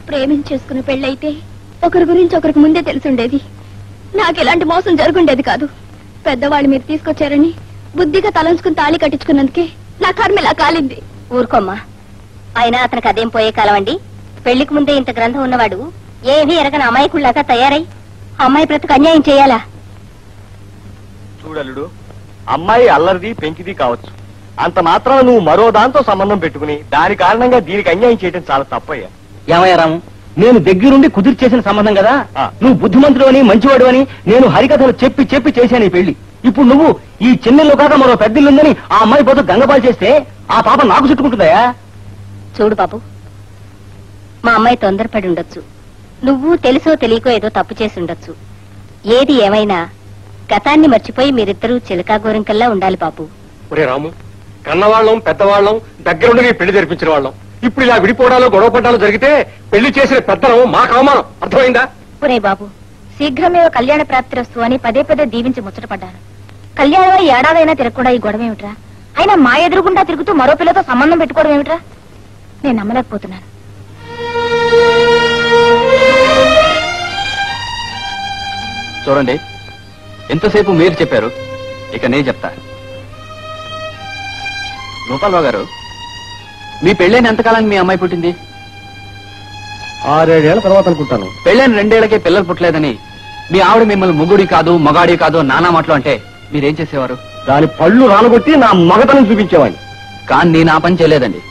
ప్రేమించేసుకుని పెళ్ళైతే ఒకరి గురించి ఒకరికి ముందే తెలుసుండేది. నాకు ఎలాంటి మోసం జరుగుండేది కాదు. పెద్దవాళ్ళు మీరు తీసుకొచ్చారని బుద్ధిగా తలంచుకుని తాళి కట్టించుకున్నందుకే నా కర్మ ఇలా కాలింది. ఊరుకోమ్మా. అయినా అతనికి అదేం పోయే కాలం అండి. పెళ్లికి ముందే ఇంత గ్రంథం ఉన్నవాడు ఏమీ ఎరగని అమాయకుల్లాగా తయారై అమ్మాయి బ్రతుకు అన్యాయం చేయాలా? చూడలుడు, అమ్మాయి అల్లరిది పెంకిది కావచ్చు, అంత మాత్రం నువ్వు మరో దాంతో సంబంధం పెట్టుకుని దాని కారణంగా దీనికి అన్యాయం చేయడం చాలా తప్పయ్యా. ఏమయ్యా రాము, నేను దగ్గరుండి కుదిరి చేసిన సంబంధం కదా. నువ్వు బుద్ధిమంతుడు అని మంచివాడు అని నేను హరికథలు చెప్పి చెప్పి చేశాను ఈ పెళ్లి. ఇప్పుడు నువ్వు ఈ చిన్నెల్లో కాక మరో పెద్దిల్లుందని ఆ అమ్మాయి పోతూ గంగపాలు చేస్తే ఆ పాప నాకు చుట్టుకుంటుందయా? చూడు బాబు, మా అమ్మాయి తొందరపడి ఉండొచ్చు. నువ్వు తెలుసో తెలియకో ఏదో తప్పు చేసి ఉండొచ్చు. ఏది ఏమైనా గతాన్ని మర్చిపోయి మీరిద్దరూ చిలకా గోరింకల్లా ఉండాలి బాబు. ఒరే రాము, కన్నవాళ్ళం పెద్దవాళ్ళం దగ్గరుండి నీ పెళ్లి జరిపించిన వాళ్ళం. ఇప్పుడు ఇలా విడిపోవడాలు గొడవ పడ్డాలు జరిగితే పెళ్లి చేసిన పెద్దలం మాకు అవమానం. అర్థమైందా? ఒరే బాబు, శీఘ్రమే కళ్యాణ ప్రాప్తిరస్తు అని పదే పదే దీవించి ముచ్చటపడ్డాను. కళ్యాణం ఏడాదైనా తిరగకుండా ఈ గొడవ ఏమిట్రా? అయినా మా ఎదురుగుండా తిరుగుతూ మరో పిల్లతో సంబంధం పెట్టుకోవడం ఏమిట్రా? నేను నమ్మలేకపోతున్నాను. చూడండి, ఎంతసేపు మీరు చెప్పారు, ఇక నేను చెప్తా. గోపాలరావు గారు, మీ పెళ్ళైన ఎంతకాలానికి మీ అమ్మాయి పుట్టింది? 6-7 ఏళ్ల తర్వాత అనుకుంటాను. పెళ్ళైన 2 ఏళ్లకే పిల్లలు పుట్టలేదని మీ ఆవిడ మిమ్మల్ని ముగ్గుడి కాదు మగాడి కాదు నానా మాటలు అంటే మీరేం చేసేవారు? దాని పళ్ళు రాలగొట్టి నా మగతనం చూపించేవాడిని. కానీ నేను ఆ పని చేయలేదండి.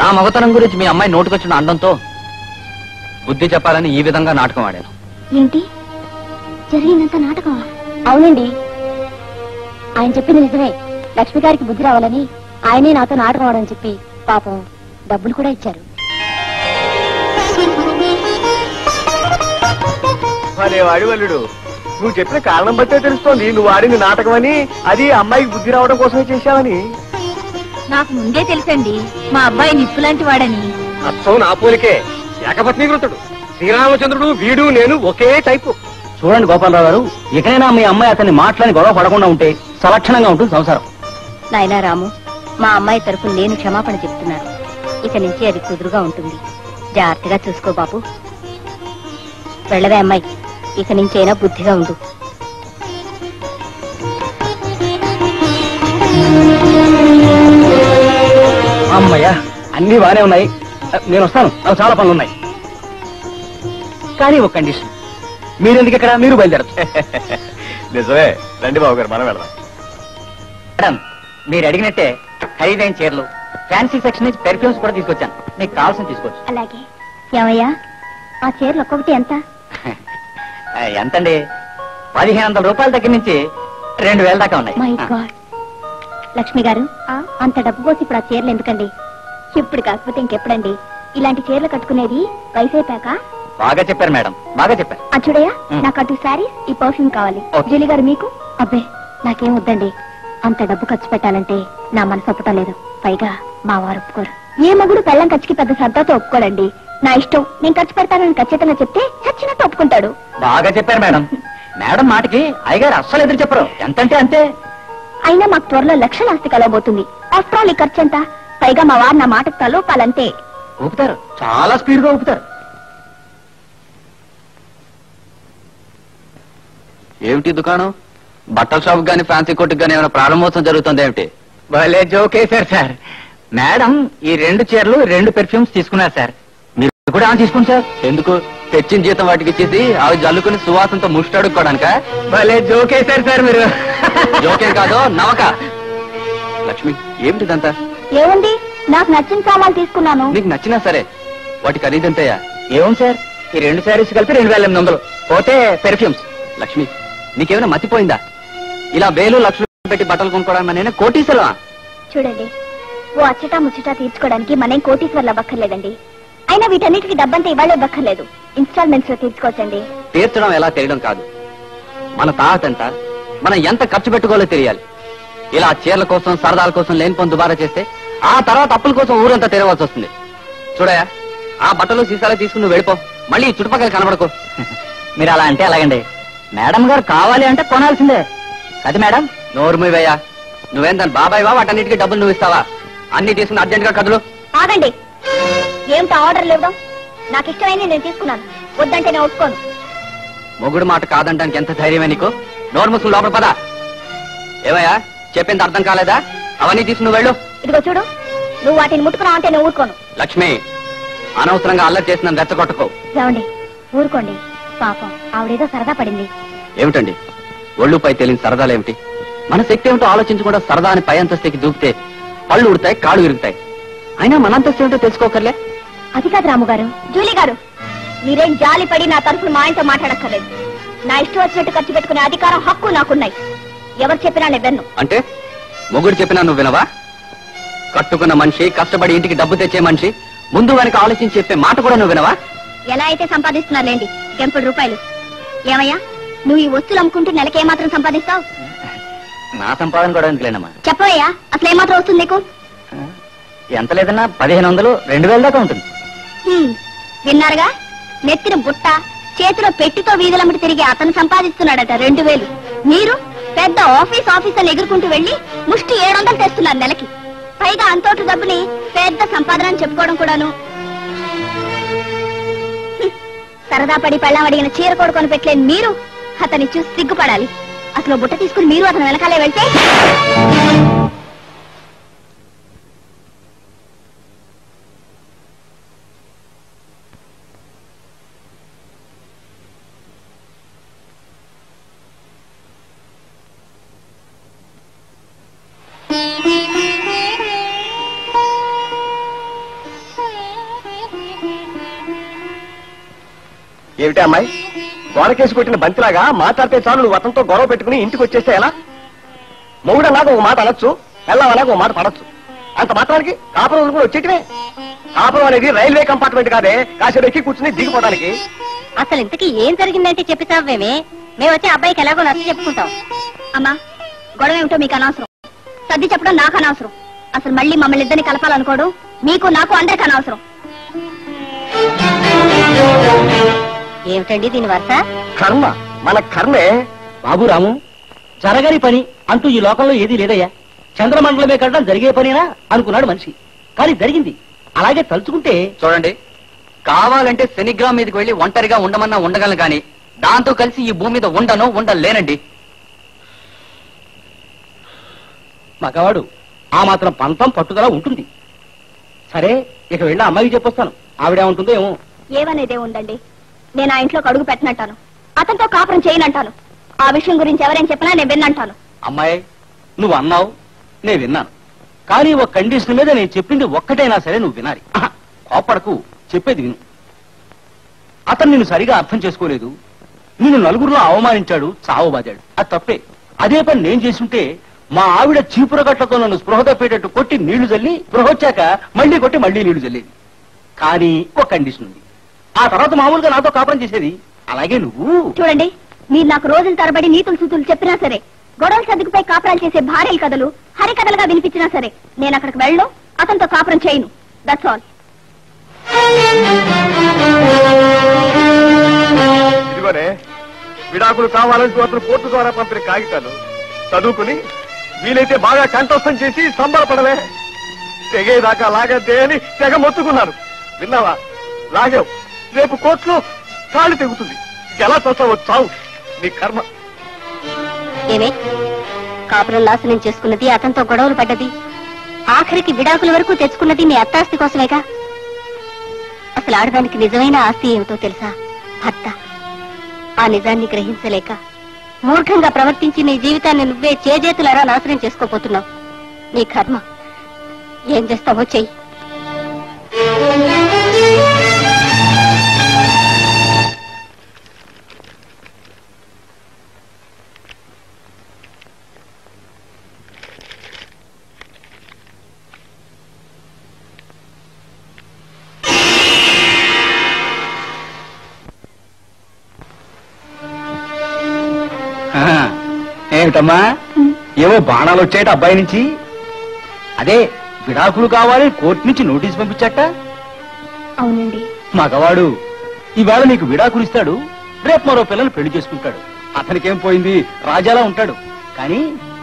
నా మగతనం గురించి మీ అమ్మాయి నోటుకొచ్చిన అండంతో బుద్ధి చెప్పాలని ఈ విధంగా నాటకం ఆడాను. ఏంటి జరిగిందంత నాటకమా? అవునండి, ఆయన చెప్పింది నిజమే. లక్ష్మి గారికి బుద్ధి రావాలని ఆయనే నాతో నాటకం ఆడని చెప్పి పాపం డబ్బులు కూడా ఇచ్చారు. వాడి వల్లుడు, నువ్వు చెప్పిన కారణం బట్టే తెలుస్తోంది నువ్వు ఆడింది నాటకం అని, అది అమ్మాయికి బుద్ధి రావడం కోసమే చేశావని. నాకు ముందే తెలుసండి మా అబ్బాయి నిప్పులాంటి వాడని. అచ్చం నా పోలికే, ఏకపత్నీకృతుడు. శ్రీరామచంద్రుడు వీడు నేను ఒకే టైపు. చూడండి గోపాలరావు గారు, ఇకనైనా మీ అమ్మాయి అతన్ని మాట్లాడి గొడవ పడకుండా ఉంటే సలక్షణంగా ఉంటుంది సంసారం. నాయనా రాము, మా అమ్మాయి తరఫున నేను క్షమాపణ చెప్తున్నాను. ఇక నుంచి అది కుదురుగా ఉంటుంది. జాగ్రత్తగా చూసుకో బాబు. వెళ్ళవే అమ్మాయి, ఇక నుంచైనా బుద్ధిగా ఉండు. అమ్మయ్యా, అన్ని బాగానే ఉన్నాయి. నేను వస్తాను, నాకు చాలా పనులు ఉన్నాయి. కానీ ఒక కండిషన్, మీరెందుకు ఇక్కడ? మీరు బయలుదేరచ్చు. నిజమే, రండి బాబు గారు, మనం వెళ్దాం. మేడం, మీరు అడిగినట్టే ఖరీదైన చీరలు, ఫ్యాన్సీ సెక్షన్ నుంచి పెర్ఫ్యూమ్స్ కూడా తీసుకొచ్చాను. మీకు కావాల్సిన తీసుకోవచ్చు. అలాగే. ఏమయ్యా, ఆ చీరలు ఒక్కొక్కటి ఎంత? ఎంతండి? 1500 రూపాయల దగ్గర నుంచి 2000 దాకా ఉన్నాయి. My God. లక్ష్మి గారు, అంత డబ్బు పోసి ఇప్పుడు ఆ చీరలు ఎందుకండి? ఇప్పుడు కాకపోతే ఇంకెప్పుడండి ఇలాంటి చీరలు కట్టుకునేది? వయసైపాక. బాగా చెప్పారు మేడం, బాగా చెప్పారు. చూడయ్యా, నాకు అటు శారీస్, ఈ పర్ఫ్యూమ్ కావాలి. జూలీ గారు మీకు? అబ్బే, నాకేం వద్దండి. అంత డబ్బు ఖర్చు పెట్టాలంటే నా మనసు ఒప్పటం లేదు. పైగా మా వారు ఒప్పుకోరు. ఏ మగుడు పెళ్ళం ఖర్చుకి పెద్ద సరదాతో ఒప్పుకోడండి. నా ఇష్టం, నేను ఖర్చు పెడతానని ఖచ్చితంగా చెప్తే చచ్చినట్టు ఒప్పుకుంటాడు. బాగా చెప్పారు మేడం. మేడం మాటకి అయ్యగారు అస్సలు ఎదురు చెప్పరు. ఎంతంటే అంతే. అయినా మాకు త్వరలో లక్షల ఆస్తి కలవబోతుంది. ఆఫ్టర్ ఆల్ ఈ ఖర్చు ఎంత? పైగా మా వారు నా మాటకు తలోపాలంతే. ఊపుతారు, చాలా స్పీడ్ గా ఊపుతారు. ఏమిటి దుకాణం? బట్టల షాప్ గానీ ఫ్యాన్సీ కొట్టుకు గానీ ఏమైనా ప్రారంభోత్సవం జరుగుతుంది ఏమిటి? భలే జోక్ వేశారు సార్. మేడం ఈ 2 చీరలు 2 పెర్ఫ్యూమ్స్ తీసుకున్నారు సార్. మీరు కూడా తీసుకోండి సార్. ఎందుకు? తెచ్చిన జీతం వాటికి ఇచ్చేసి అవి జల్లుకుని సువాసనతో ముష్టి అడుక్కోడానికా? భలే జోక్ వేశారు సార్ మీరు. జోకేం కాదు, నవక. లక్ష్మి, ఏమిటిదంతా? ఏముంది, నాకు నచ్చిన సామాన్లు తీసుకున్నాను. నీకు నచ్చినా సరే, వాటి ఖరీదంతయ్యా? ఏముంది సార్, ఈ 2 శారీస్ కలిపి 2800 పోతే పెర్ఫ్యూమ్స్. లక్ష్మి, నీకేమైనా మతిపోయిందా? ఇలా 1000 లక్షలు పెట్టి బట్టలు కొనుక్కోవడానికి నేను కోటీశ్వరా? చూడండి, ఓ అచ్చటా ముచ్చటా తీర్చుకోవడానికి మనం కోటీశ్వర్లు అవ్వక్కర్లేదండి. అయినా వీటన్నిటికీ డబ్బంతా ఇవాళ ఇవ్వక్కర్లేదు. ఇన్స్టాల్మెంట్స్ లో తీర్చుకోవచ్చండి. తీర్చడం ఎలా తెలియడం కాదు, మన తాహతంట మనం ఎంత ఖర్చు పెట్టుకోవాలో తెలియాలి. ఇలా చీరల కోసం సరదాల కోసం లేని పని దుబారా చేస్తే ఆ తర్వాత అప్పుల కోసం ఊరంతా తిరగవలసి వస్తుంది. చూడయా, ఆ బట్టలు సీసాలు తీసుకుని వెళ్ళిపో. మళ్ళీ చుట్టుపక్కల కనబడకో. మీరు అలా అంటే అలాగండి. మేడం గారు కావాలి అంటే కొనాల్సిందే. అది మేడం. నోరుమూవయ్యా, నువ్వేం దాని బాబాయ్వా? వాటన్నిటికీ డబ్బులు నువ్వు ఇస్తావా? అన్ని తీసుకుని అర్జెంట్ గా కదులు. ఆగండి, ఏమిటా ఆర్డర్ లేవడం? నాకు ఇష్టమైంది నేను తీసుకున్నాను, వద్దంటే నేను ఒప్పుకోను. మొగుడు మాట కాదంటానికి ఎంత ధైర్యమే నీకు? నోరు మూసుకుని లోపల పద. ఏమయ్యా, చెప్పింది అర్థం కాలేదా? అవన్నీ తీసి నువ్వు వెళ్ళు. ఇదిగో చూడు, నువ్వు వాటిని ముట్టుకున్నావు అంటే నేను ఊరుకోను. లక్ష్మి, అనవసరంగా అల్లరి చేసిన రెచ్చగొట్టుకో. ఏమండి, ఊరుకోండి. పాపం ఆవిడేదో సరదా పడింది. ఏమిటండి ఒళ్ళుపై తెలియని సరదాలేమిటి? మన శక్తి ఏమిటో ఆలోచించకుండా సరదా అని పై అంతస్తుకి దూకితే పళ్ళు ఉడతాయి, కాళ్ళు విరుగుతాయి. అయినా మన అంతస్తు ఏమిటో తెలుసుకోకర్లే. అది కాదు రాముగారు. జూలీ గారు, మీరేం జాలి పడి నా తరఫున మా ఆయనతో మాట్లాడక్కర్లేదు. నా ఇష్టం వచ్చినట్టు ఖర్చు పెట్టుకునే అధికారం, హక్కు నాకున్నాయి. ఎవరు చెప్పినా నేను విన్ను. అంటే మొగుడు చెప్పినా నువ్వు వినవా? కట్టుకున్న మనిషి, కష్టపడి ఇంటికి డబ్బు తెచ్చే మనిషి, ముందు వెనక ఆలోచించి చెప్పే మాట కూడా నువ్వు వినవా? ఎలా అయితే సంపాదిస్తున్నారులేండి, గెంపుడు రూపాయలు. ఏమయ్యా, నువ్వు ఈ వస్తువులు అమ్ముకుంటూ నెలకి ఏమాత్రం సంపాదిస్తావు? నా సంపాదన కూడా ఎందుకులేనమ్మా. చెప్పవయ్యా, అసలు ఏమాత్రం వస్తుంది నీకు? ఎంత లేదన్నా 1500, 2000 దాకా ఉంటుంది. విన్నారుగా, నెత్తిన బుట్ట, చేతిలో పెట్టితో వీధులమ్మటి తిరిగి అతను సంపాదిస్తున్నాడట 2000. మీరు పెద్ద ఆఫీసర్ ఎగురుకుంటూ వెళ్లి ముష్టి 700 తెస్తున్నారు నెలకి. పైగా అంతోటి డబ్బుని పెద్ద సంపాదన అని చెప్పుకోవడం కూడాను. సరదా పడి పెళ్ళం అడిగిన చీర కొడుకొని పెట్టలేని మీరు అతన్ని చూసి సిగ్గుపడాలి. అసలు బుట్ట తీసుకుని మీరు అతను వెనకాలే వెళ్తే ఏమిటి అమ్మాయి, గోడకేసి కొట్టిన బంతిలాగా మాట్లాడితే చాలు నువ్వు అతనితో గొడవ పెట్టుకుని ఇంటికి వచ్చేస్తే ఎలా? మొగుడన్నాక ఒక మాట అనొచ్చు, వెళ్ళాలన్నాక ఒక మాట పడచ్చు. అంత మాత్రానికి కాపురం కూడా వచ్చేటివే. కాపురం అనేది రైల్వే కంపార్ట్మెంట్ కాదే, కాసేపు ఎక్కి కూర్చుని దిగిపోవడానికి. అసలు ఇంతకీ ఏం జరిగిందంటే చెప్పిస్తావేమే? మేము వచ్చి అబ్బాయికి ఎలాగో నచ్చ చెప్పుకుంటాం. అమ్మా, గొడవ ఏమిటో మీకు అనవసరం, సర్ది చెప్పడం నాకు అనవసరం. అసలు మళ్ళీ మమ్మల్ని ఇద్దరిని కలపాలనుకోవడం మీకు నాకు అందరికి అనవసరం. ఏమిటండి దీని వరుస? కర్మ, మన కర్మే. బాబు రాము, జరగని పని అంటూ ఈ లోకంలో ఏదీ లేదయ్యా. చంద్రమండలమే కట్టడం జరిగే పనేనా అనుకున్నాడు మనిషి, కానీ జరిగింది. అలాగే తలుచుకుంటే చూడండి, కావాలంటే శనిగ్రహం మీదకి వెళ్లి ఒంటరిగా ఉండమన్నా ఉండగలను, కానీ దాంతో కలిసి ఈ భూమి మీద ఉండలేనండి. మగవాడు ఆ మాత్రం పంతం పట్టుదల ఉంటుంది. సరే, ఇక వెళ్ళి అమ్మాయికి చెప్పొస్తాను, ఆవిడేమంటుందో ఏమో. ఏమనేదే ఉందండి, నేను ఆ ఇంట్లోకి అడుగు పెట్టనంటాను, అతనితో కాపురం చేయనంటాను. ఆ విషయం గురించి ఎవరైనా చెప్పినా నేను విన్నంటాను. అమ్మాయి, నువ్వు అన్నావు, నేను విన్నాను. కానీ ఒక కండిషన్ మీద నేను చెప్పింది ఒక్కటైనా సరే నువ్వు వినాలి. కోపడకు, చెప్పేది విను. అతను నిన్ను సరిగా అర్థం చేసుకోలేదు, నిన్ను నలుగురిలో అవమానించాడు, చావబాదాడు. అది తప్పే. అదే పని నేను చేసుంటే మా ఆవిడ చీపురగట్లతో నన్ను స్పృహ తప్పేటట్టు కొట్టి నీళ్లు చల్లి, స్పృహ వచ్చాక మళ్లీ కొట్టి మళ్లీ నీళ్లు చల్లేది. కానీ ఒక కండిషన్ ఉంది, ఆ తర్వాత మామూలుగా నాతో కాపురం చేసేది. అలాగే నువ్వు చూడండి, మీరు నాకు రోజుల తరబడి నీతులు సూతులు చెప్పినా సరే, గొడవలు సర్దుకుపోయి కాపురాలు చేసే భార్యల కథలు హరికథలుగా వినిపించినా సరే, నేను అక్కడికి వెళ్ళను, అతనితో కాపురం చేయను. That's all. ఇదిగోనే, విడాకులు కావాలని అతను కోర్టు ద్వారా పంపిన కాగితాలు చదువుకుని వీలైతే బాగా కంఠస్థం చేసి సంబరపడవే. తెగేదాకా లాగద్దే అని తెగ మొత్తుకున్నారు. విన్నావా? లాగావు, రేపు కోర్టులో కాళ్ళు తెగుతుంది. ఎలా తోస్తావో చావు, నీ కర్మ. ఏమే, కాపురం నాశనం చేసుకున్నది, అతనితో గొడవలు పడ్డది, ఆఖరికి విడాకుల వరకు తెచ్చుకున్నది మీ అత్తాస్తి కోసమేగా. అసలు ఆడదానికి నిజమైన ఆస్తి ఏమిటో తెలుసా? భర్త. ఆ నిజాన్ని గ్రహించలేక మూర్ఖంగా ప్రవర్తించి నీ జీవితాన్ని నువ్వే చేజేతులారా నాశనం చేసుకోపోతున్నావు. నీ కర్మ. ఏం చేస్తావో చెయ్యి. ఏమిటమ్మా, ఏవో బాణాలు వచ్చాయట అబ్బాయి నుంచి. అదే విడాకులు కావాలి కోర్టు నుంచి నోటీస్ పంపించట. అవునండి. మగవాడు ఈవేళ నీకు విడాకులు ఇస్తాడు, రేపు మరో పిల్లలు పెళ్లి చేసుకుంటాడు. అతనికేం పోయింది, రాజాలా ఉంటాడు. కానీ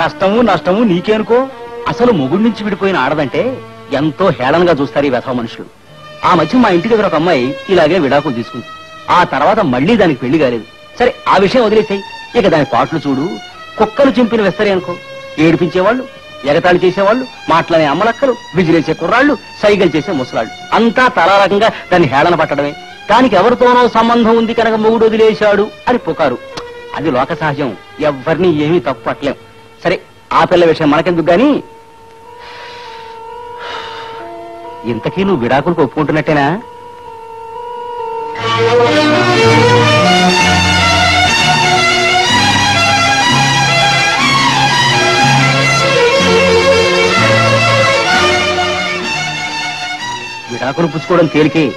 కష్టము నష్టము నీకేనుకో. అసలు మొగుడి నుంచి విడిపోయిన ఆడదంటే ఎంతో హేళనగా చూస్తారు ఈ వెధవ మనుషులు. ఆ మధ్య మా ఇంటి దగ్గర ఒక అమ్మాయి ఇలాగే విడాకులు తీసుకుంది. ఆ తర్వాత మళ్ళీ దానికి పెళ్లి కాలేదు. సరే ఆ విషయం వదిలేసాయి. ఇక దాని పాటలు చూడు. కుక్కలు చింపిన వెస్తరే అనుకో. ఏడిపించేవాళ్ళు, ఎగతాళి చేసేవాళ్ళు, మాటలనే అమ్మలక్కలు, విజిలేసే కుర్రాళ్ళు, సైగలు చేసే ముసలాళ్ళు, అంతా తలా రకంగా దాన్ని హేళన పట్టడమే. దానికి ఎవరితోనో సంబంధం ఉంది కనుక మొగుడు వదిలేశాడు అని పుకారు. అది లోక సహజం. ఎవరిని ఏమీ తప్పు పట్టలేం. సరే ఆ పిల్ల విషయం మనకెందుకు గాని, ఇంతకీ నువ్వు విడాకులకు ఒప్పుకుంటున్నట్టేనా? విడాకులు పుచ్చుకోవడం తేలికే.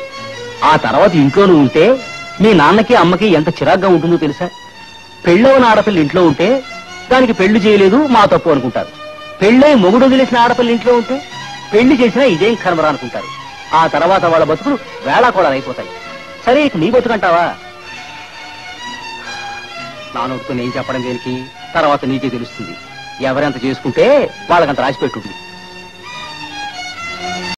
ఆ తర్వాత ఇంట్లో నువ్వు ఉంటే మీ నాన్నకి అమ్మకి ఎంత చిరాగ్గా ఉంటుందో తెలుసా? పెళ్ళవన ఆడపిల్ల ఇంట్లో ఉంటే దానికి పెళ్లి చేయలేదు మా తప్పు అనుకుంటారు. పెళ్ళై మొగుడు వదిలేసిన ఆడపిల్ల ఇంట్లో ఉంటే పెళ్లి చేసినా ఇదేం కర్మరా అనుకుంటారు. ఆ తర్వాత వాళ్ళ బతుకులు వేళాకోళాలు అయిపోతాయి. సరే ఇక నీ బతుకంటావా? నా నోటితో నేను చెప్పడం దేనికి? తర్వాత నీకే తెలుస్తుంది. ఎవరెంత చేసుకుంటే వాళ్ళకంత రాసి పెట్టుంది.